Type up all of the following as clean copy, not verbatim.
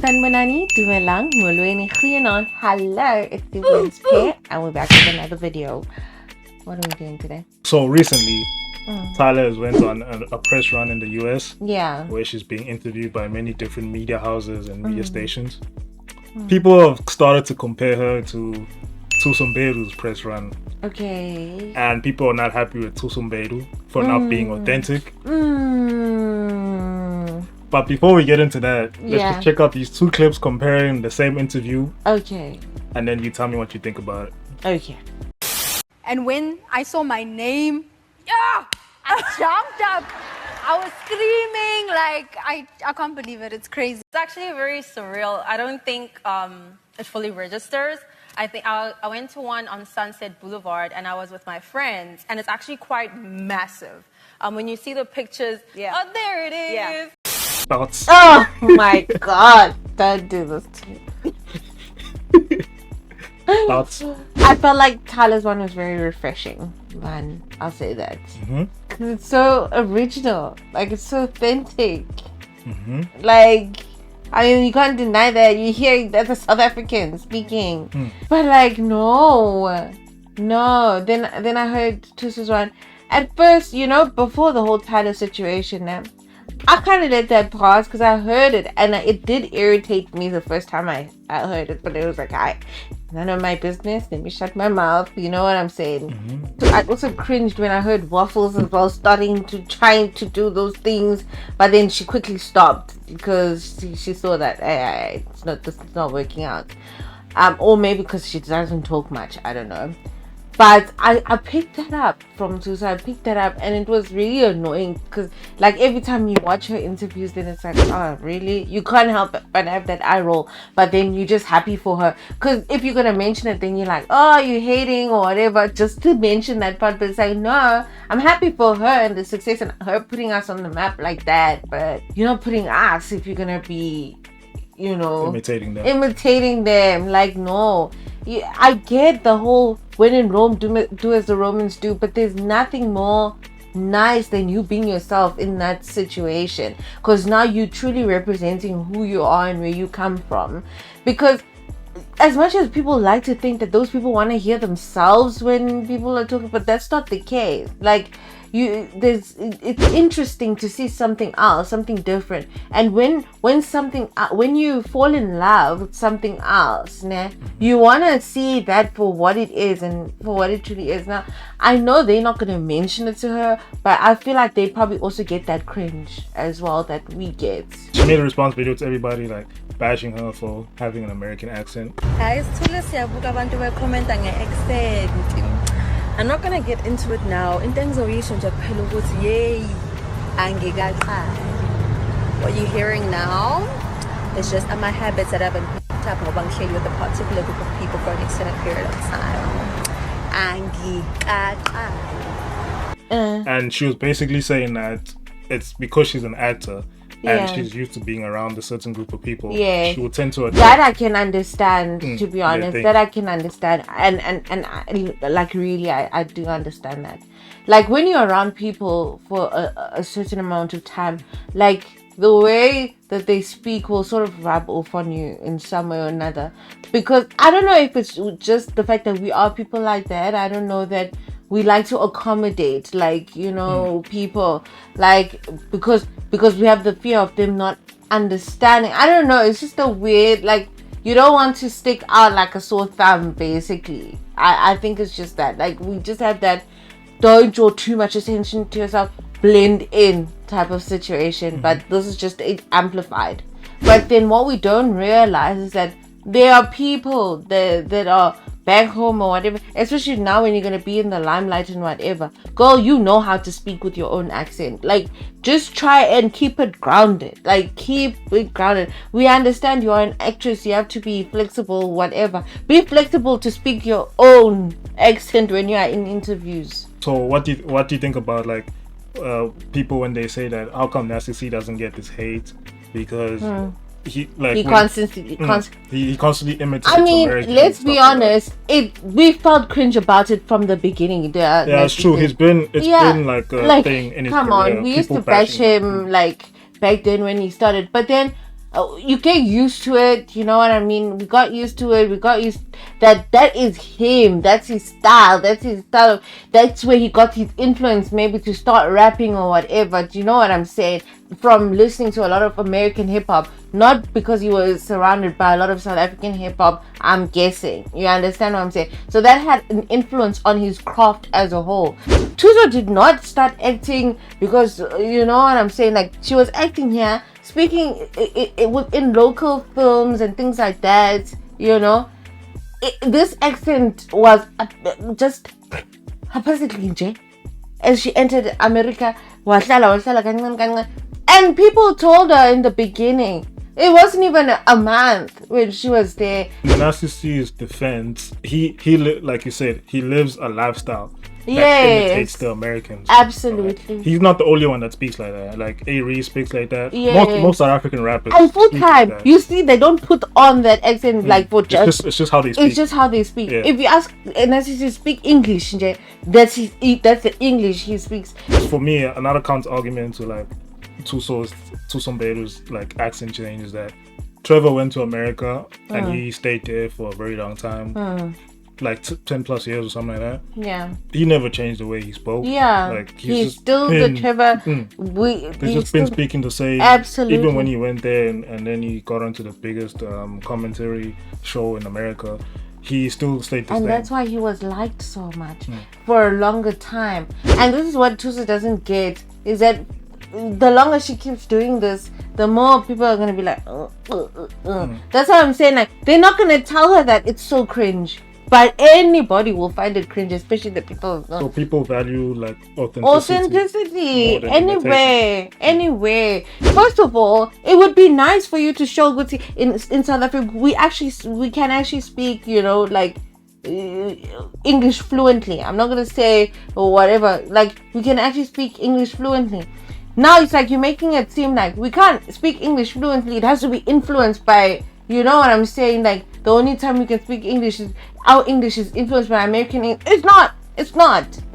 Sanibonani, dumelang, molweni, goeienaand. Hello, it's the Wednesday, and we're back with another video. What are we doing today? So recently, Tyla has went on a press run in the US. Yeah. Where she's being interviewed by many different media houses and media stations. People have started to compare her to Thuso Mbedu's press run. Okay. And people are not happy with Thuso Mbedu for not being authentic. But before we get into that, let's just check out these two clips comparing the same interview. Okay. And then you tell me what you think about it. Okay. And when I saw my name, I jumped up. I was screaming like, I can't believe it. It's crazy. It's actually very surreal. I don't think it fully registers. I think I went to one on Sunset Boulevard and I was with my friends, and it's actually quite massive. When you see the pictures, oh, there it is. Yeah. Thoughts? Oh my God! Don't do this to me. Thoughts? I felt like Tyla's one was very refreshing, man. I'll say that. Cause it's so original. Like, it's so authentic. Like, I mean, you can't deny that. You hear that's a South African speaking. But like, no. Then I heard Thuso's one. At first, before the whole Tyla situation, I kind of let that pass because I heard it and it did irritate me the first time I heard it. But it was like, none of my business. Let me shut my mouth. You know what I'm saying? So I also cringed when I heard Waffles as well trying to do those things. But then she quickly stopped because she saw that this is not working out. Or maybe because she doesn't talk much. I don't know. But I picked that up from Thuso. I picked that up and it was really annoying because like every time you watch her interviews, then it's like, oh, really? You can't help but have that eye roll. But then you're just happy for her. Because if you're going to mention it, then you're like, oh, you're hating or whatever. Just to mention that part. But it's like, no, I'm happy for her and the success and her putting us on the map like that. But you're not putting us if you're going to be, imitating them. Like, no. I get the whole when in Rome do as the Romans do, but there's nothing more nice than you being yourself in that situation, because now you're truly representing who you are and where you come from. Because as much as people like to think that those people want to hear themselves when people are talking, but that's not the case. Like, it's interesting to see something else, something different. And when you fall in love with something else, you want to see that for what it is and for what it truly is. Now, I know they're not going to mention it to her, but I feel like they probably also get that cringe as well that we get. She made a response video to everybody like bashing her for having an American accent. Guys, I'm not gonna get into it now. In terms of what you're hearing now is just my habits that I've been picked up with a particular group of people for an extended period of time. And she was basically saying that it's because she's an actor and she's used to being around a certain group of people. Yeah, she will tend to attack. That I can understand, to be honest. That I can understand, and like really, I do understand that. Like when you're around people for a certain amount of time, like the way that they speak will sort of rub off on you in some way or another. Because I don't know if it's just the fact that we are people like that. I don't know that we like to accommodate, like, people, like, because we have the fear of them not understanding. I don't know. It's just a weird, like, you don't want to stick out like a sore thumb, basically. I think it's just that. Like, we just have that don't draw too much attention to yourself, blend in type of situation. But this is just amplified. But then what we don't realize is that there are people that are back home or whatever, especially now when you're going to be in the limelight and whatever. Girl, you know how to speak with your own accent. Like, just try and keep it grounded. Like, keep it grounded. We understand you're an actress. You have to be flexible, whatever. Be flexible to speak your own accent when you are in interviews. So what do you think about, like, people when they say that, how come Nasty C doesn't get this hate? Because he constantly imitates. I mean, let's be honest. We felt cringe about it from the beginning. Yeah, it's true. It's been like a thing in his career. Come on, we used to bash him like back then when he started. But then You get used to it, you know what I mean? We got used to it. We got used that is him. That's his style. That's where he got his influence, maybe to start rapping or whatever. Do you know what I'm saying? From listening to a lot of American hip hop, not because he was surrounded by a lot of South African hip hop. I'm guessing. You understand what I'm saying? So that had an influence on his craft as a whole. Thuso did not start acting because, you know what I'm saying? Like, she was acting here, speaking in local films and things like that, you know. This accent was just haphazedly nje. As she entered America, and people told her in the beginning, it wasn't even a month when she was there. In Nasty C's defense, he like you said, he lives a lifestyle that imitates the Americans. Absolutely. Right? He's not the only one that speaks like that. Like A-Ree speaks like that. Yes. Most South African rappers. And full time, like you see, they don't put on that accent like for just. It's just how they speak. It's just how they speak. Yeah. If you ask Nasty to speak English, that's the English he speaks. For me, another counter argument to like Thuso Mbedu's like accent change is that Trevor went to America and he stayed there for a very long time, like 10 plus years or something like that. Yeah, he never changed the way he spoke. Yeah, like he's still the Trevor. He's just been speaking the same. Absolutely. Even when he went there and then he got onto the biggest commentary show in America, he still stayed the same. And that's why he was liked so much for a longer time. And this is what Thuso doesn't get, is that the longer she keeps doing this, the more people are going to be like, That's what I'm saying. Like, they're not going to tell her that it's so cringe. But anybody will find it cringe, especially the people. So people value like authenticity. Anyway. First of all, it would be nice for you to show good in South Africa. We can actually speak, you know, like English fluently. I'm not gonna say or whatever. Like, we can actually speak English fluently. Now it's like you're making it seem like we can't speak English fluently. It has to be influenced by. You know what I'm saying? Like, the only time we can speak English is our English is influenced by American English. It's not.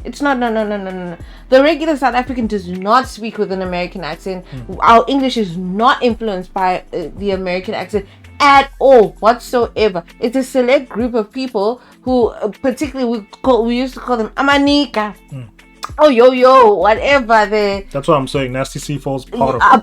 No. The regular South African does not speak with an American accent. Our English is not influenced by the American accent at all whatsoever. It's a select group of people who, particularly, we used to call them Amanika. Oh, yo, whatever. That's what I'm saying. Nasty C falls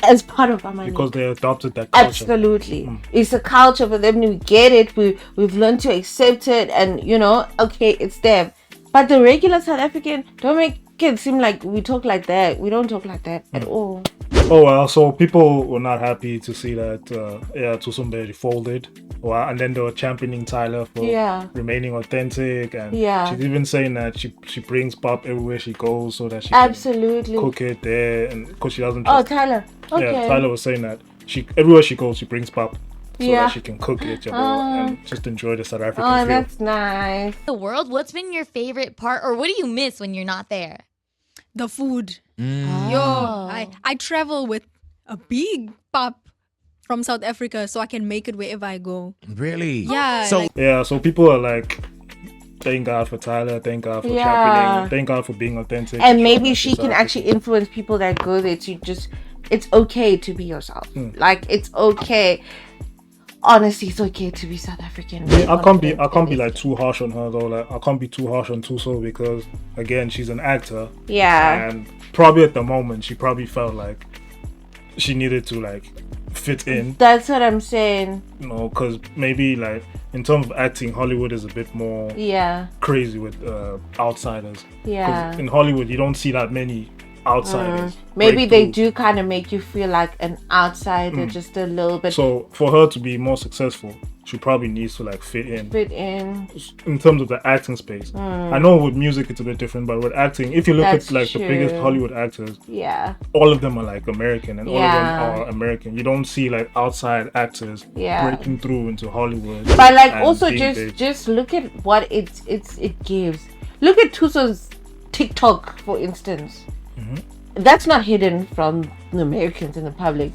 as part of Amani. Because they adopted that culture. Absolutely. It's a culture for them. We get it. We've learned to accept it. And, you know, okay, it's them. But the regular South African, don't make it seem like we talk like that. We don't talk like that at all. Oh, well, so people were not happy to see that Thuso Mbedu folded. Well, and then they were championing Tyla for remaining authentic, and she's even saying that she brings pop everywhere she goes so that she can cook it there, and because she doesn't. Tyla. Okay. Yeah, Tyla was saying that everywhere she goes she brings pop so that she can cook it, and just enjoy the South African feel. That's nice. The world. What's been your favorite part, or what do you miss when you're not there? The food. Yo, I travel with a big pop from South Africa so I can make it wherever I go. Really? Yeah. So people are like, thank God for Tyla, thank God for championing, thank God for being authentic. And maybe she can actually influence people that go there to just, it's okay to be yourself. Like, it's okay. Honestly, it's okay to be South African. Yeah, I can't be like too harsh on her though. Like, I can't be too harsh on Thuso because again, she's an actor. Yeah. And probably at the moment, she probably felt like she needed to like fit in. That's what I'm saying. You know, because maybe like in terms of acting, Hollywood is a bit more crazy with outsiders. Yeah. 'Cause in Hollywood, you don't see that many outsiders. Maybe they do kind of make you feel like an outsider just a little bit. So for her to be more successful, she probably needs to like fit in in terms of the acting space. I know with music it's a bit different, but with acting, if you look at like the biggest Hollywood actors, all of them are like American, and all of them are American. You don't see like outside actors breaking through into Hollywood. But like also just look at what it gives. Look at Thuso's TikTok, for instance. That's not hidden from the Americans in the public.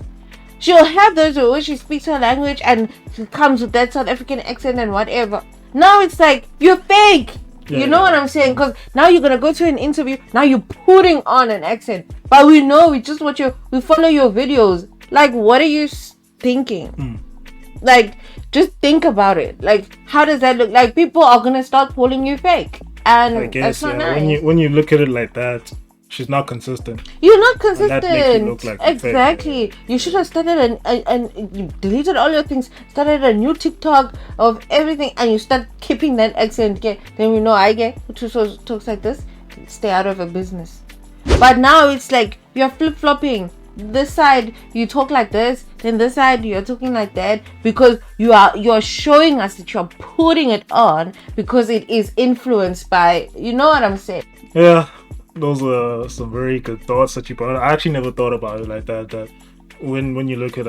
She'll have those where she speaks her language and she comes with that South African accent and whatever. Now it's like, you're fake. You know what I'm saying? Because now you're going to go to an interview. Now you're putting on an accent. But we know, we follow your videos. Like, what are you thinking. Like, just think about it. Like, how does that look? Like, people are gonna start calling you fake, and I guess, that's not nice. When you look at it like that, she's not consistent. You're not consistent. And that makes you look like exactly. fake. You should have started and you deleted all your things. Started a new TikTok of everything, and you start keeping that accent. Okay, then we know I get who talks like this. Stay out of a business. But now it's like you're flip flopping. This side you talk like this, then this side you're talking like that, because you're showing us that you're putting it on because it is influenced by, you know what I'm saying? Yeah, those are some very good thoughts that you brought up. I actually never thought about it like that. That when you look at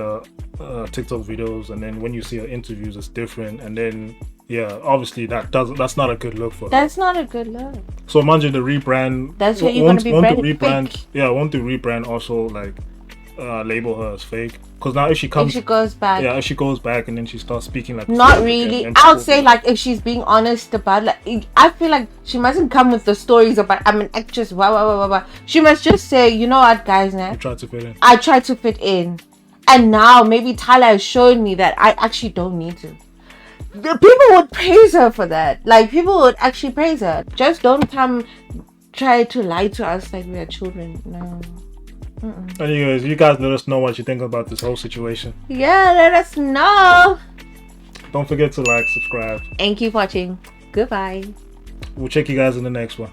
TikTok videos and then when you see her interviews, it's different. And then obviously that's not a good look for her. That's not a good look. So imagine the rebrand. That's what you're gonna be branded fake. Yeah, won't the rebrand also like label her as fake? Because now if she goes back, if she goes back and then she starts speaking like not really. I would say like if she's being honest about like, I feel like she mustn't come with the stories about I'm an actress. Blah. She must just say, you know what, guys, man. I tried to fit in, and now maybe Tyla has shown me that I actually don't need to. The people would praise her for that. Like, people would actually praise her. Just don't come try to lie to us like we are children. No. Anyways, you guys let us know what you think about this whole situation. Yeah, let us know. Don't forget to like, subscribe, and keep watching. Goodbye. We'll check you guys in the next one.